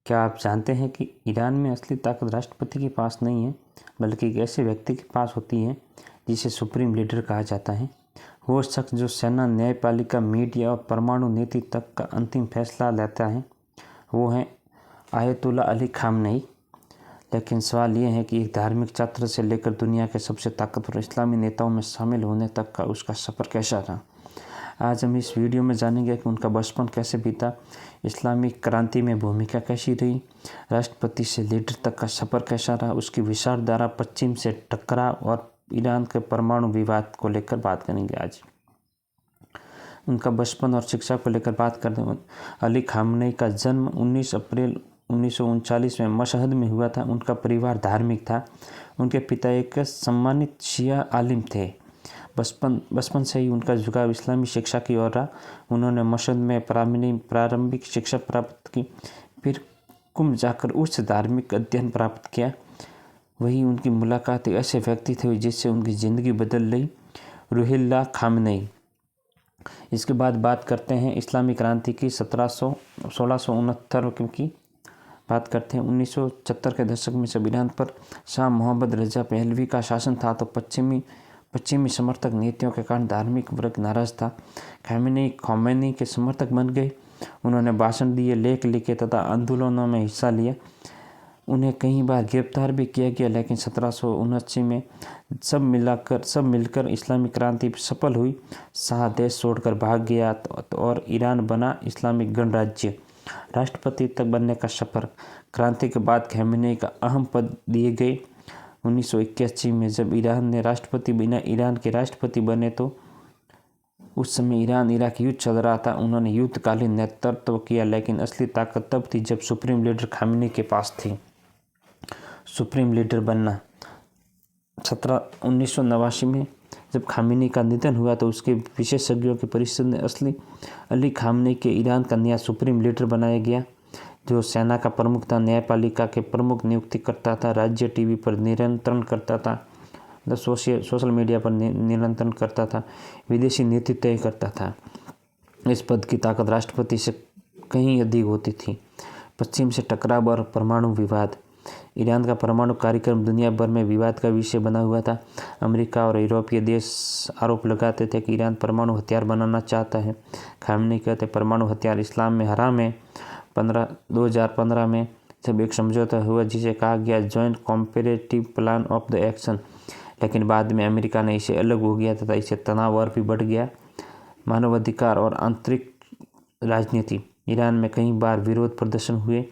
क्या आप जानते हैं कि ईरान में असली ताकत राष्ट्रपति के पास नहीं है, बल्कि एक ऐसे व्यक्ति के पास होती है जिसे सुप्रीम लीडर कहा जाता है। वो शख्स जो सेना, न्यायपालिका, मीडिया और परमाणु नीति तक का अंतिम फैसला लेता है, वो है आयतुल्ला अली खामनेई। लेकिन सवाल ये है कि एक धार्मिक छात्र से लेकर दुनिया के सबसे ताकतवर इस्लामी नेताओं में शामिल होने तक का उसका सफ़र कैसा रहा। आज हम इस वीडियो में जानेंगे कि उनका बचपन कैसे बीता, इस्लामिक क्रांति में भूमिका कैसी रही, राष्ट्रपति से लीडर तक का सफ़र कैसा रहा, उसकी विचारधारा पश्चिम से टकराव और ईरान के परमाणु विवाद को लेकर बात करेंगे। आज उनका बचपन और शिक्षा को लेकर बात करते हैं। अली खामनेई का जन्म 19 अप्रैल 1939 में मशहद में हुआ था। उनका परिवार धार्मिक था। उनके पिता एक सम्मानित शिया आलिम थे। बचपन से ही उनका झुकाव इस्लामी शिक्षा की ओर रहा। उन्होंने मशहद में प्रारंभिक शिक्षा प्राप्त की, फिर कुम जाकर उच्च धार्मिक अध्ययन प्राप्त किया। वही उनकी मुलाकात एक ऐसे व्यक्ति थे जिससे उनकी ज़िंदगी बदल गई, रुहुल्लाह खामनेई। इसके बाद बात करते हैं इस्लामी क्रांति की। 1669 की बात करते हैं। 1970 के दशक में जब ईरान पर शाह मोहम्मद रजा पहलवी का शासन था तो पश्चिमी समर्थक नीतियों के कारण धार्मिक वर्ग नाराज था। खामेनी के समर्थक बन गए। उन्होंने भाषण दिए, लेख लिखे तथा आंदोलनों में हिस्सा लिया। उन्हें कई बार गिरफ्तार भी किया गया, लेकिन 1779 में सब मिलकर इस्लामी क्रांति सफल हुई। शाह देश छोड़कर भाग गया और ईरान बना इस्लामिक गणराज्य। राष्ट्रपति तक बनने का सफ़र। क्रांति के बाद खामेनी का अहम पद दिए गए। 1981 में जब ईरान के राष्ट्रपति बने तो उस समय ईरान इराक युद्ध चल रहा था। उन्होंने युद्धकालीन नेतृत्व किया, लेकिन असली ताकत तब थी जब सुप्रीम लीडर खामेनी के पास थी। सुप्रीम लीडर बनना। 1989 में जब खामेनी का निधन हुआ तो उसके विशेषज्ञों की परिषद ने अली खामनेई के ईरान का नया सुप्रीम लीडर बनाया गया, जो सेना का प्रमुख था, न्यायपालिका के प्रमुख नियुक्ति करता था, राज्य टीवी पर नियंत्रण करता था, सोशल मीडिया पर नियंत्रण करता था, विदेशी नीति तय करता था। इस पद की ताकत राष्ट्रपति से कहीं अधिक होती थी। पश्चिम से टकराव और परमाणु विवाद। ईरान का परमाणु कार्यक्रम दुनिया भर में विवाद का विषय बना हुआ था। अमेरिका और यूरोपीय देश आरोप लगाते थे कि ईरान परमाणु हथियार बनाना चाहता है। खामनेई कहते परमाणु हथियार इस्लाम में हराम है। 2015 में जब एक समझौता हुआ जिसे कहा गया joint comparative plan of the action, लेकिन बाद में अमेरिका ने इसे अलग हो गया तथा इससे तनाव और भी बढ़ गया। मानवाधिकार और आंतरिक राजनीति। ईरान में कई बार विरोध प्रदर्शन हुए।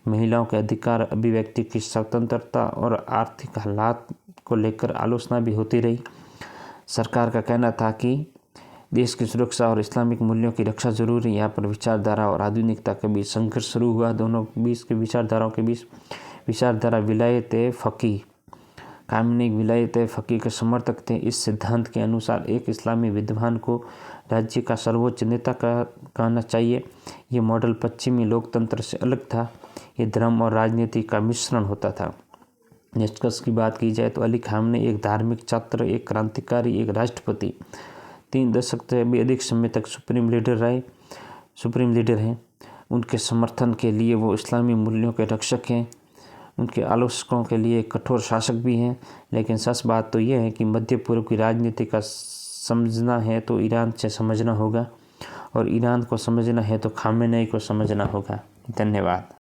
महिलाओं के अधिकार, अभिव्यक्ति की स्वतंत्रता और आर्थिक हालात को लेकर आलोचना भी होती रही। सरकार का कहना था कि देश की सुरक्षा और इस्लामिक मूल्यों की रक्षा जरूरी है। यहाँ पर विचारधारा और आधुनिकता के बीच संघर्ष शुरू हुआ। दोनों बीच के विचारधाराओं के बीच विचारधारा विलायत फ़क़ीह। खामेनी विलायत फ़क़ीह के समर्थक थे। इस सिद्धांत के अनुसार एक इस्लामी विद्वान को राज्य का सर्वोच्च नेता कहना चाहिए। ये मॉडल पश्चिमी लोकतंत्र से अलग था। ये धर्म और राजनीति का मिश्रण होता था। निष्कर्ष की बात की जाए तो अली खामनेई एक धार्मिक छात्र, एक क्रांतिकारी, एक राष्ट्रपति, 3 दशक से भी अधिक समय तक सुप्रीम लीडर हैं। उनके समर्थन के लिए वो इस्लामी मूल्यों के रक्षक हैं। उनके आलोचकों के लिए कठोर शासक भी हैं। लेकिन सच बात तो यह है कि मध्य पूर्व की राजनीति का समझना है तो ईरान से समझना होगा, और ईरान को समझना है तो खामेनेई को समझना होगा। धन्यवाद।